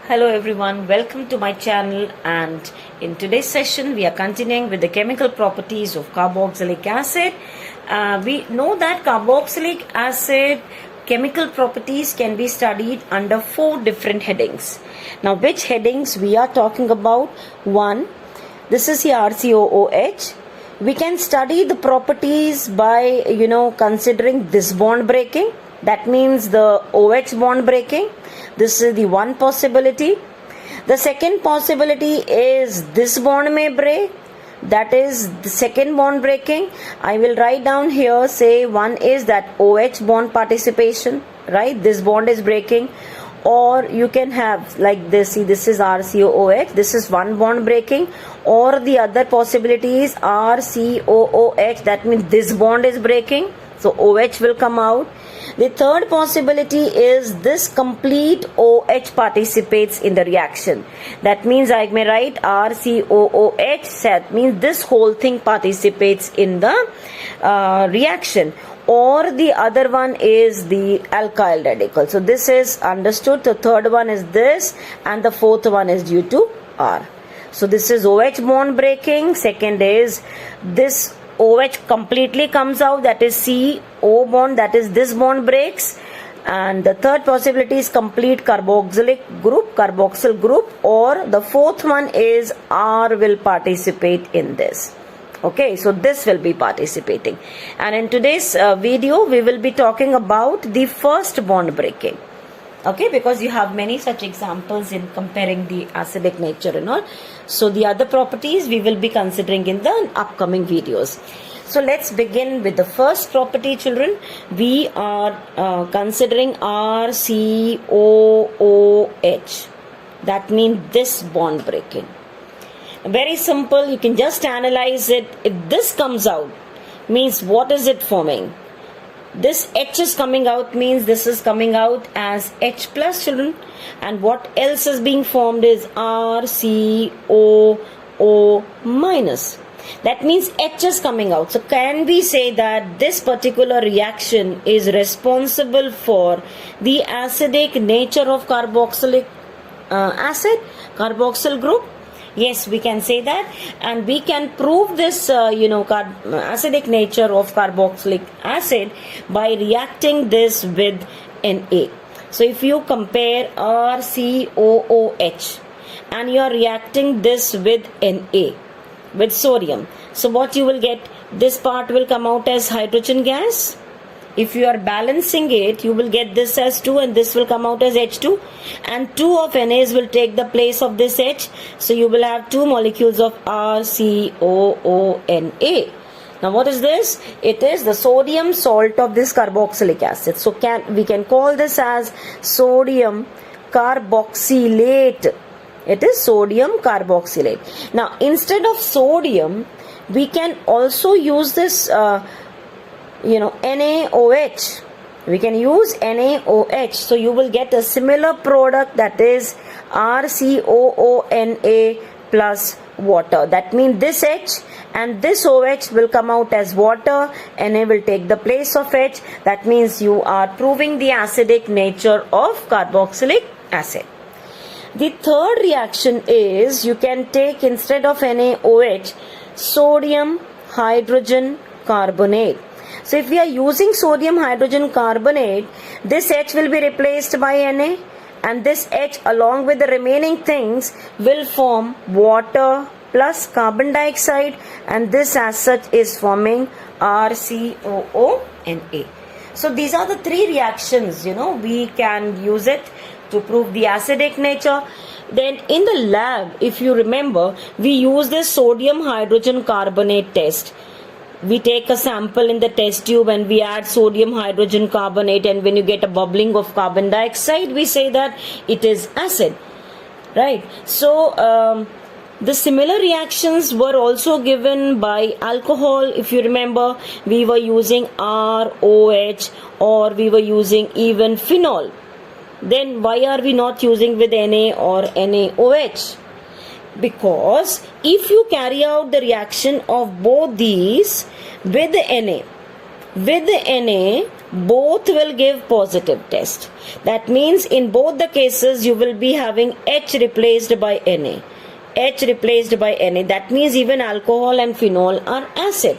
Hello everyone, welcome to my channel, and in today's session we are continuing with the chemical properties of carboxylic acid. We know that carboxylic acid chemical properties can be studied under 4 different headings. Now which headings we are talking about? 1. This is the RCOOH. We can study the properties by considering this bond breaking. That means the OH bond breaking. This is the one possibility. The second possibility is this bond may break. That is the second bond breaking. I will write down here, say one is that OH bond participation, right? This bond is breaking. Or you can have like this, see this is RCOOH, this is one bond breaking. Or the other possibility is RCOOH, that means this bond is breaking. So OH will come out. The third possibility is this complete OH participates in the reaction. That means I may write RCOOH, that means this whole thing participates in the reaction. Or the other one is the alkyl radical. So this is understood. The third one is this, and the fourth one is due to R. So this is OH bond breaking. Second is this OH completely comes out, that is CO bond, that is this bond breaks. And the third possibility is complete carboxyl group, or the fourth one is R will participate in this. Okay, so this will be participating. And in today's video we will be talking about the first bond breaking. Okay, because you have many such examples in comparing the acidic nature and all. So the other properties we will be considering in the upcoming videos. So let's begin with the first property, children. We are considering RCOOH. That means this bond breaking. Very simple, you can just analyze it. If this comes out, means what is it forming? This H is coming out, means this is coming out as H plus, children. And what else is being formed is RCOO minus. That means H is coming out. So can we say that this particular reaction is responsible for the acidic nature of carboxylic acid, carboxyl group? Yes, we can say that, and we can prove this acidic nature of carboxylic acid by reacting this with Na. So if you compare RCOOH and you are reacting this with Na, with sodium, so what you will get, this part will come out as hydrogen gas. If you are balancing it, you will get this as 2 and this will come out as H2, and 2 of NAs will take the place of this H. So you will have 2 molecules of RCOONA. Now what is this? It is the sodium salt of this carboxylic acid. So we can call this as sodium carboxylate. It is sodium carboxylate. Now instead of sodium, we can also use this NaOH. We can use NaOH. So you will get a similar product, that is RCOONA plus water. That means this H and this OH will come out as water. Na will take the place of H. That means you are proving the acidic nature of carboxylic acid. The third reaction is you can take, instead of NaOH, sodium hydrogen carbonate. So if we are using sodium hydrogen carbonate, this H will be replaced by Na, and this H along with the remaining things will form water plus carbon dioxide, and this as such is forming RCOONA. So these are the 3 reactions, we can use it to prove the acidic nature. Then in the lab, if you remember, we use this sodium hydrogen carbonate test. We take a sample in the test tube and we add sodium hydrogen carbonate, and when you get a bubbling of carbon dioxide, we say that it is acid, right? So the similar reactions were also given by alcohol. If you remember, we were using ROH, or we were using even phenol. Then why are we not using with Na or NaOH? Because if you carry out the reaction of both these with Na, both will give positive test. That means in both the cases you will be having H replaced by Na. H replaced by Na. That means even alcohol and phenol are acid.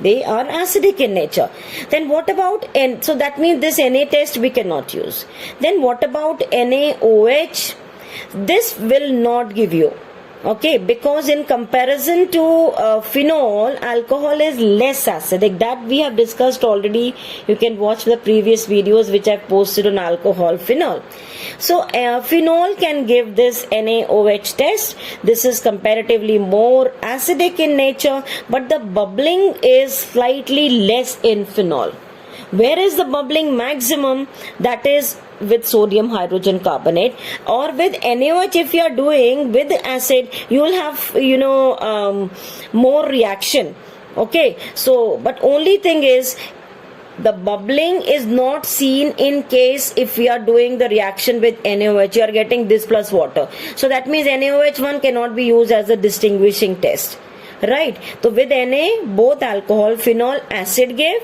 They are acidic in nature. Then what about N? So that means this Na test we cannot use. Then what about NaOH? This will not give you. Okay, because in comparison to phenol, alcohol is less acidic. That we have discussed already. You can watch the previous videos which I've posted on alcohol, phenol. So phenol can give this NaOH test. This is comparatively more acidic in nature, but the bubbling is slightly less in phenol. Where is the bubbling maximum? That is with sodium hydrogen carbonate, or with NaOH. If you are doing with acid, you will have more reaction. Okay, so but only thing is the bubbling is not seen in case if we are doing the reaction with NaOH. You are getting this plus water, so that means NaOH one cannot be used as a distinguishing test. Right, so with Na, both alcohol, phenol, acid give.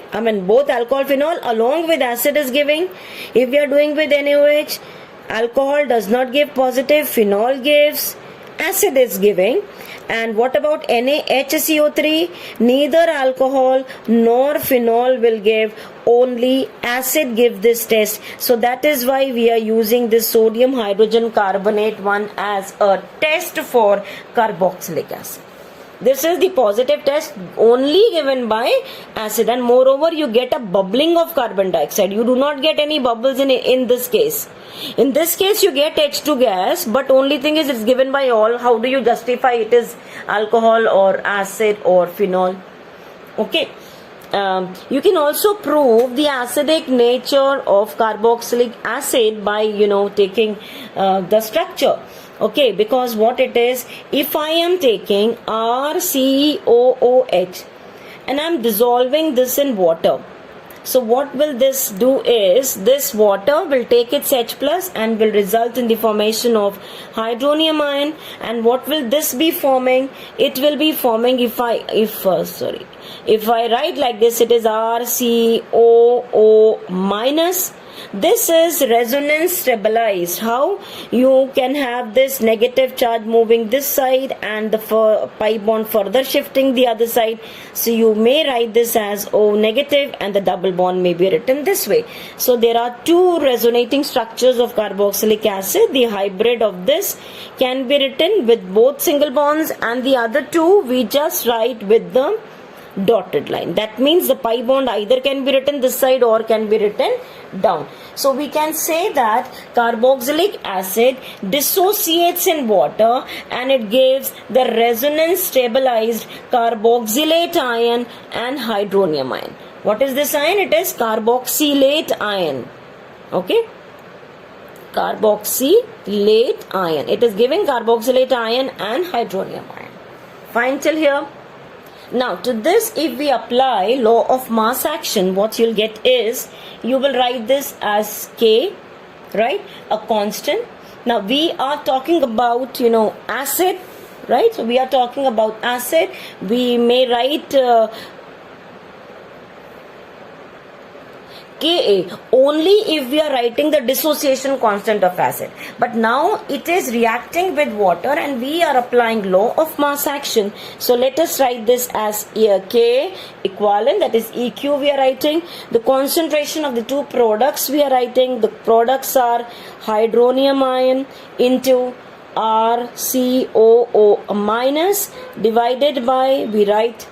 Both alcohol, phenol along with acid is giving. If we are doing with NaOH, alcohol does not give positive, phenol gives, acid is giving. And what about NaHCO3? Neither alcohol nor phenol will give, only acid give this test. So that is why we are using this sodium hydrogen carbonate one as a test for carboxylic acid. This is the positive test only given by acid, and moreover you get a bubbling of carbon dioxide. You do not get any bubbles in this case. In this case you get H2 gas, but only thing is it's given by all. How do you justify it is alcohol or acid or phenol? Okay. You can also prove the acidic nature of carboxylic acid by taking the structure. Okay, because what it is, if I am taking RCOOH and I am dissolving this in water, so what will this do is, this water will take its H plus and will result in the formation of hydronium ion. And what will this be forming? It will be forming, if I write like this, it is RCOO minus. This is resonance stabilized. How? You can have this negative charge moving this side and the pi bond further shifting the other side. So you may write this as O negative and the double bond may be written this way. So there are two resonating structures of carboxylic acid. The hybrid of this can be written with both single bonds, and the other two we just write with the dotted line. That means the pi bond either can be written this side or can be written down. So we can say that carboxylic acid dissociates in water and it gives the resonance stabilized carboxylate ion and hydronium ion. What is this ion? It is carboxylate ion. Okay, carboxylate ion. It is giving carboxylate ion and hydronium ion. Fine till here. Now to this, if we apply law of mass action, what you'll get is, you will write this as K, right, a constant. Now we are talking about acid, right? So we are talking about acid. We may write Ka only if we are writing the dissociation constant of acid. But now it is reacting with water and we are applying law of mass action. So let us write this as K equivalent, that is EQ we are writing. The concentration of the two products we are writing. The products are hydronium ion into RCOO minus divided by, we write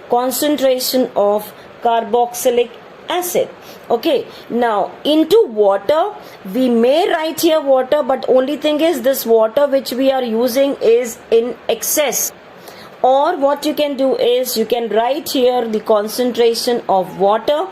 concentration of carboxylic acid. Okay, now into water, we may write here water, but only thing is this water which we are using is in excess. Or what you can do is, you can write here the concentration of water,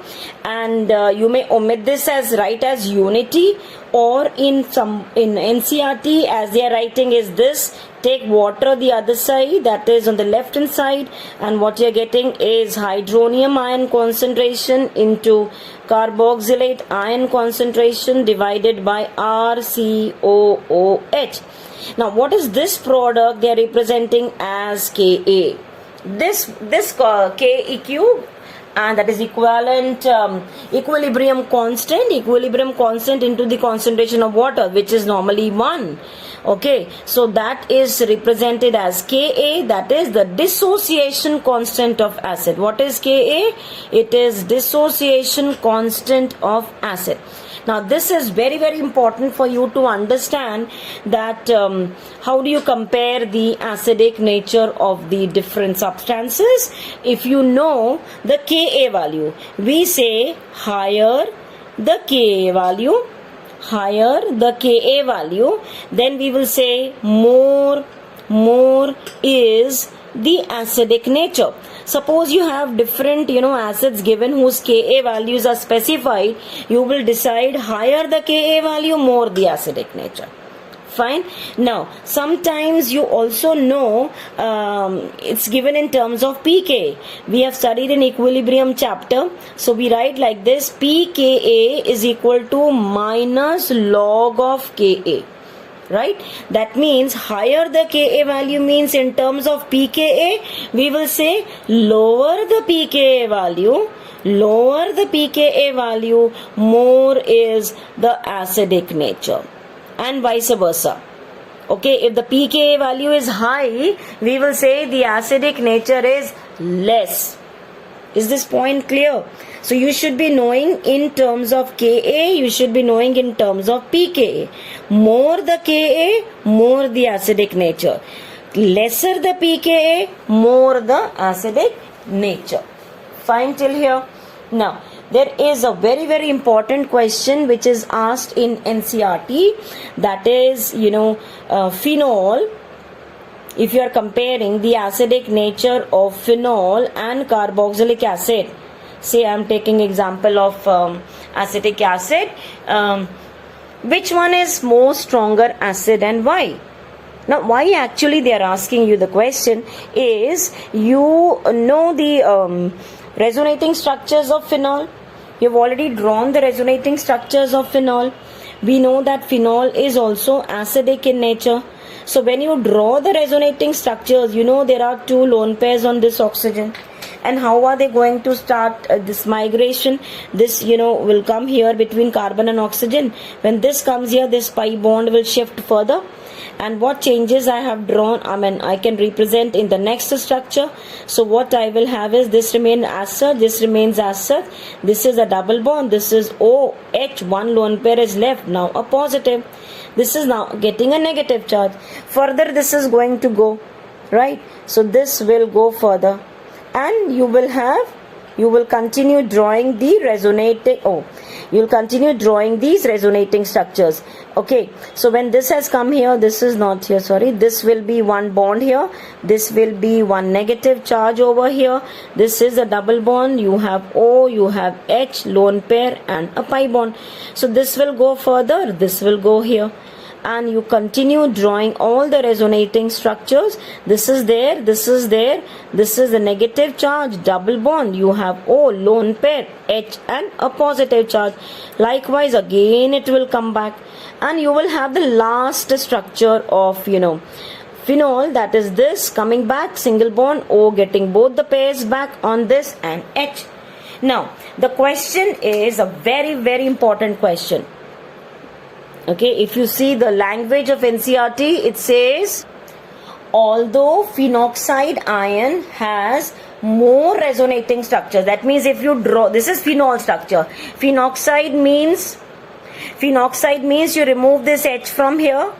and you may omit this as write as unity, or in NCERT as they are writing is this, take water the other side, that is on the left hand side, and what you are getting is hydronium ion concentration into carboxylate ion concentration divided by RCOOH. Now what is this product they are representing as Ka? This KEQ and that is equivalent equilibrium constant into the concentration of water, which is normally 1. Okay, so that is represented as Ka, that is the dissociation constant of acid. What is Ka? It is dissociation constant of acid. Now this is very, very important for you to understand that how do you compare the acidic nature of the different substances. If you know the Ka value, we say higher the Ka value, then we will say more is the acidic nature. Suppose you have different acids given whose Ka values are specified, you will decide higher the Ka value, more the acidic nature. Fine. Now sometimes you also know it's given in terms of pK. We have studied in equilibrium chapter, so we write like this: pKa is equal to minus log of Ka. Right? That means higher the Ka value means in terms of pKa, we will say lower the pKa value, more is the acidic nature, and vice versa. Okay, if the pKa value is high, we will say the acidic nature is less. Is this point clear? So you should be knowing in terms of Ka, you should be knowing in terms of pKa. More the Ka, more the acidic nature. Lesser the pKa, more the acidic nature. Fine till here? Now, there is a very, very important question which is asked in NCERT, that is, phenol. If you are comparing the acidic nature of phenol and carboxylic acid, say I am taking example of acetic acid, which one is more stronger acid and why? Now why actually they are asking you the question is, you know the resonating structures of phenol. You have already drawn the resonating structures of phenol. We know that phenol is also acidic in nature. So when you draw the resonating structures, there are 2 lone pairs on this oxygen. And how are they going to start this migration? This, will come here between carbon and oxygen. When this comes here, this pi bond will shift further. And what changes I have drawn, I can represent in the next structure. So what I will have is this remains as such, this remains as such. This is a double bond. This is OH. 1 lone pair is left. Now a positive. This is now getting a negative charge. Further this is going to go. Right? So this will go further. And you will continue drawing the you'll continue drawing these resonating structures. Okay, so when this has come here, this is not here, sorry, this will be 1 bond here, this will be 1 negative charge over here, this is a double bond, you have O, you have H, lone pair and a pi bond. So this will go further, this will go here. And you continue drawing all the resonating structures. This is there, this is there, this is a negative charge, double bond, you have O, lone pair, H and a positive charge. Likewise again it will come back, and you will have the last structure of phenol, that is this coming back, single bond, O getting both the pairs back on this and H. Now the question is a very, very important question. Okay, if you see the language of NCERT, it says, although phenoxide ion has more resonating structures. That means if you draw, this is phenol structure. Phenoxide means you remove this H from here,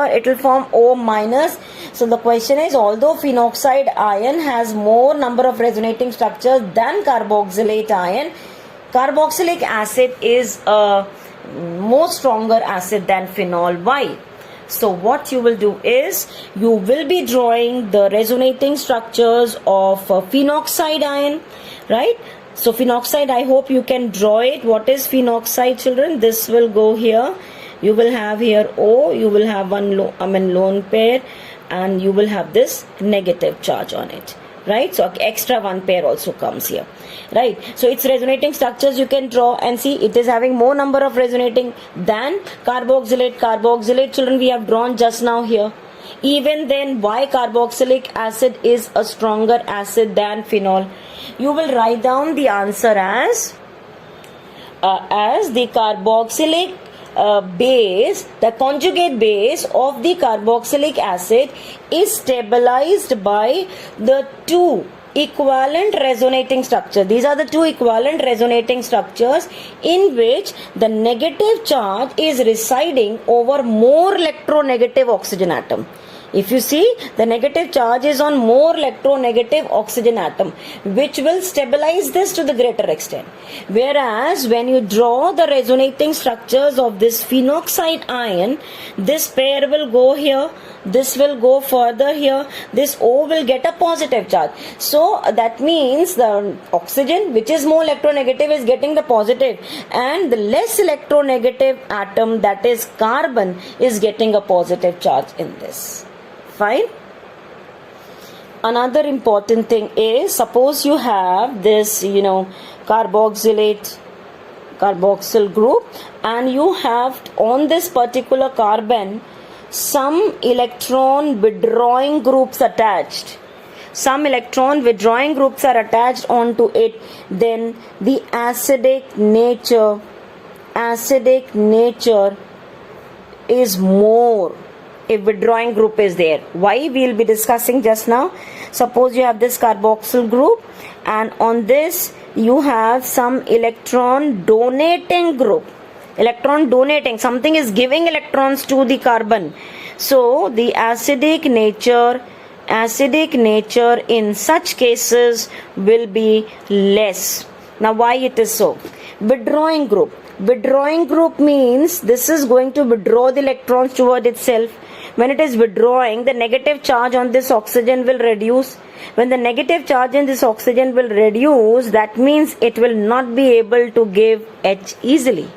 it will form O minus. So the question is, although phenoxide ion has more number of resonating structures than carboxylate ion, carboxylic acid is a more stronger acid than phenol. Why? So what you will do is, you will be drawing the resonating structures of phenoxide ion, right? So phenoxide, I hope you can draw it. What is phenoxide, children? This will go here. You will have here O, you will have one lone pair, and you will have this negative charge on it. Right, so extra 1 pair also comes here. Right, so its resonating structures you can draw and see it is having more number of resonating than carboxylate. Carboxylate, children, we have drawn just now here. Even then, why carboxylic acid is a stronger acid than phenol? You will write down the answer as the carboxylic base, the conjugate base of the carboxylic acid is stabilized by the two equivalent resonating structure. These are the two equivalent resonating structures in which the negative charge is residing over more electronegative oxygen atom. If you see, the negative charge is on more electronegative oxygen atom, which will stabilize this to the greater extent. Whereas when you draw the resonating structures of this phenoxide ion, this pair will go here, this will go further here, this O will get a positive charge. So that means the oxygen, which is more electronegative, is getting the positive, and the less electronegative atom, that is carbon, is getting a positive charge in this. Fine. Another important thing is, suppose you have this, carboxyl group, and you have on this particular carbon some electron withdrawing groups attached. Some electron withdrawing groups are attached onto it. Then the acidic nature is more if withdrawing group is there. Why? We will be discussing just now. Suppose you have this carboxyl group, and on this you have some electron donating group. Electron donating, something is giving electrons to the carbon. So the acidic nature in such cases will be less. Now why it is so? Withdrawing group means this is going to withdraw the electrons toward itself. When it is withdrawing, the negative charge on this oxygen will reduce. When the negative charge in this oxygen will reduce, that means it will not be able to give H easily.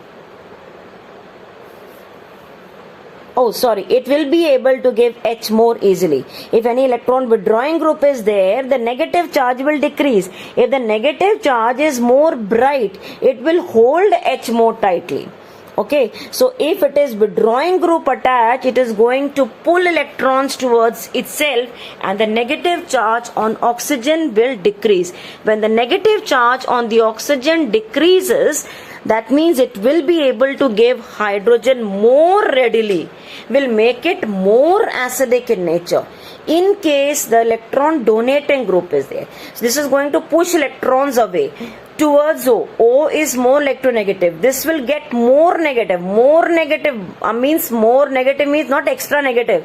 It will be able to give H more easily. If any electron withdrawing group is there, the negative charge will decrease. If the negative charge is more bright, it will hold H more tightly. Okay, so if it is withdrawing group attached, it is going to pull electrons towards itself, and the negative charge on oxygen will decrease. When the negative charge on the oxygen decreases, that means it will be able to give hydrogen more readily, will make it more acidic in nature. In case the electron donating group is there, so this is going to push electrons away towards O. O is more electronegative. This will get more negative. More negative means not extra negative.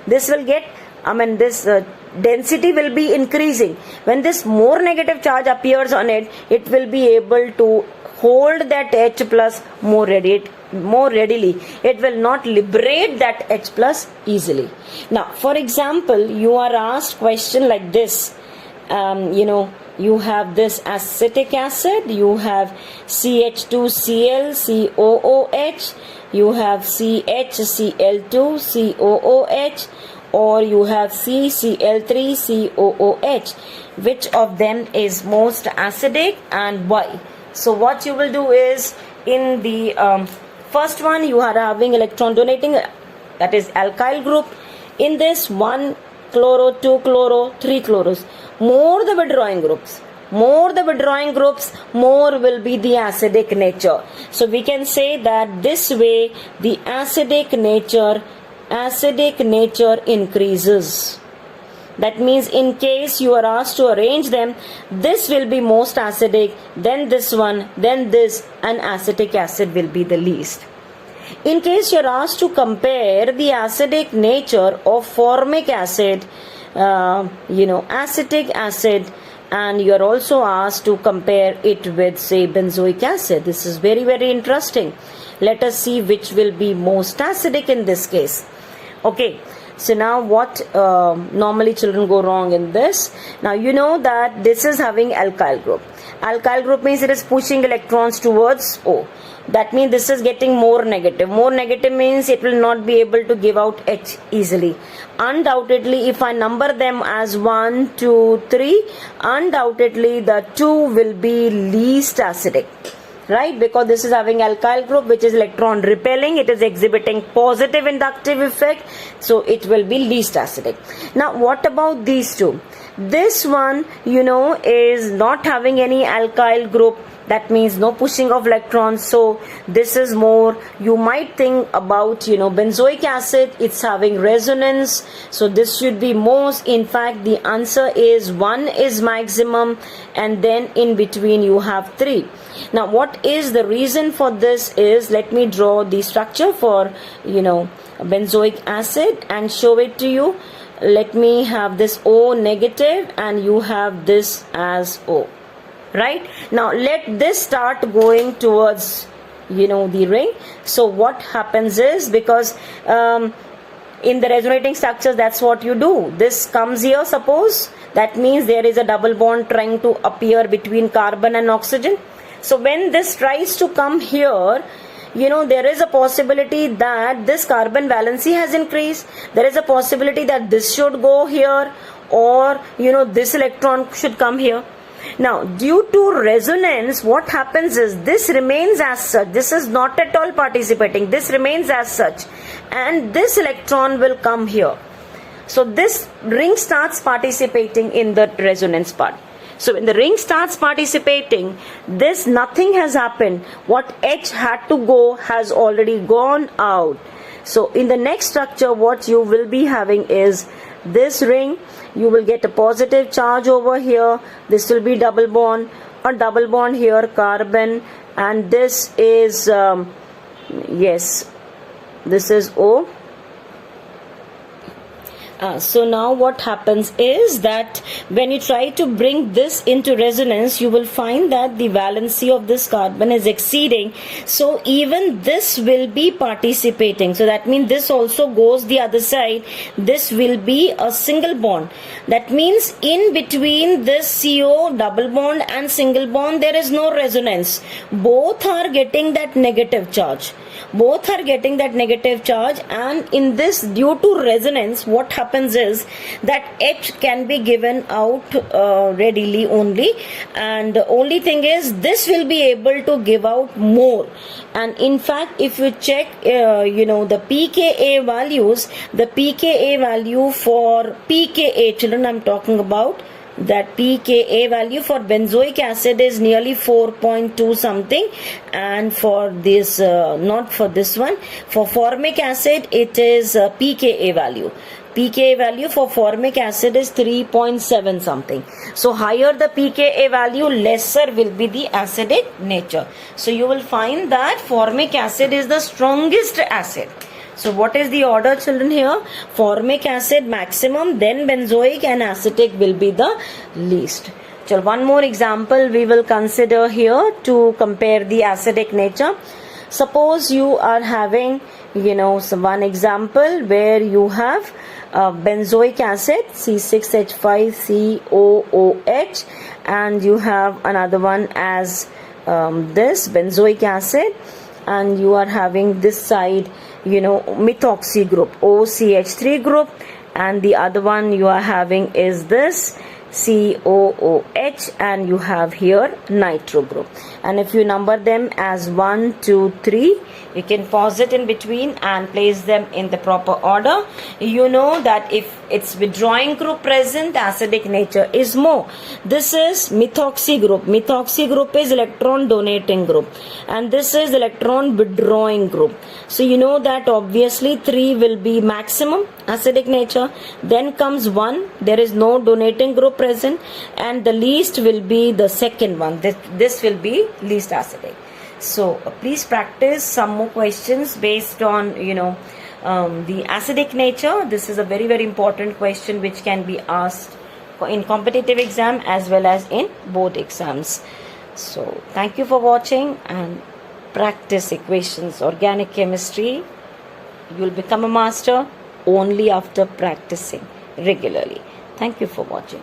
This will get, this density will be increasing. When this more negative charge appears on it, it will be able to hold that H plus more readily. It will not liberate that H plus easily. Now, for example, you are asked question like this. You have this acetic acid, you have CH2Cl, COOH, you have CHCl2, COOH, or you have CCl3, COOH. Which of them is most acidic and why? So what you will do is, in the first one you are having electron donating, that is alkyl group. In this 1 chloro, 2 chloro, 3 chloros. More the withdrawing groups, more will be the acidic nature. So we can say that this way the acidic nature increases. That means in case you are asked to arrange them, this will be most acidic, then this one, then this, and acetic acid will be the least. In case you are asked to compare the acidic nature of formic acid, acetic acid, and you are also asked to compare it with, say, benzoic acid. This is very, very interesting. Let us see which will be most acidic in this case. Okay. So now what normally children go wrong in this? Now you know that this is having alkyl group. Alkyl group means it is pushing electrons towards O. That means this is getting more negative. More negative means it will not be able to give out H easily. Undoubtedly, if I number them as 1, 2, 3, undoubtedly the 2 will be least acidic. right? Because this is having alkyl group which is electron repelling, it is exhibiting positive inductive effect, so it will be least acidic. Now what about these two? This one, is not having any alkyl group, that means no pushing of electrons, so this is more, you might think about, benzoic acid, it's having resonance, so this should be most. In fact, the answer is 1 is maximum, and then in between you have 3. Now what is the reason for this is, let me draw the structure for, benzoic acid and show it to you. Let me have this O negative and you have this as O. Right? Now let this start going towards, the ring. So what happens is, because in the resonating structures, that's what you do. This comes here, suppose. That means there is a double bond trying to appear between carbon and oxygen. So when this tries to come here, there is a possibility that this carbon valency has increased. There is a possibility that this should go here, or, this electron should come here. Now, due to resonance, what happens is this remains as such. This is not at all participating. This remains as such. And this electron will come here. So, this ring starts participating in the resonance part. So, when the ring starts participating, this nothing has happened. What H had to go has already gone out. So, in the next structure, what you will be having is this ring. You will get a positive charge over here. This will be double bond, a double bond here, carbon, and this is yes, this is O. So now what happens is that when you try to bring this into resonance, you will find that the valency of this carbon is exceeding. So even this will be participating. So that means this also goes the other side. This will be a single bond. That means in between this CO double bond and single bond, there is no resonance. Both are getting that negative charge. Both are getting that negative charge, and in this, due to resonance, what happens is that H can be given out readily only, and the only thing is this will be able to give out more. And in fact, if you check the pKa values, the pKa value for pKa, children, I'm talking about that pKa value for benzoic acid is nearly 4.2 something, and for this not for this one, for formic acid it is pKa value. pKa value for formic acid is 3.7 something. So higher the pKa value, lesser will be the acidic nature. So you will find that formic acid is the strongest acid. So what is the order, children, here? Formic acid maximum, then benzoic, and acetic will be the least. So one more example we will consider here to compare the acidic nature. Suppose you are having, one example where you have benzoic acid C6H5COOH, and you have another one as this benzoic acid, and you are having this side methoxy group, OCH3 group, and the other one you are having is this COOH, and you have here nitro group. And if you number them as 1, 2, 3, you can pause it in between and place them in the proper order. You know that if it's withdrawing group present, acidic nature is more. This is methoxy group. Methoxy group is electron donating group, and this is electron withdrawing group. So you know that obviously 3 will be maximum acidic nature. Then comes 1, there is no donating group present, and the least will be the second one. This will be least acidic. So please practice some more questions based on the acidic nature. This is a very, very important question which can be asked in competitive exam as well as in board exams. So thank you for watching, and practice equations, organic chemistry. You will become a master only after practicing regularly. Thank you for watching.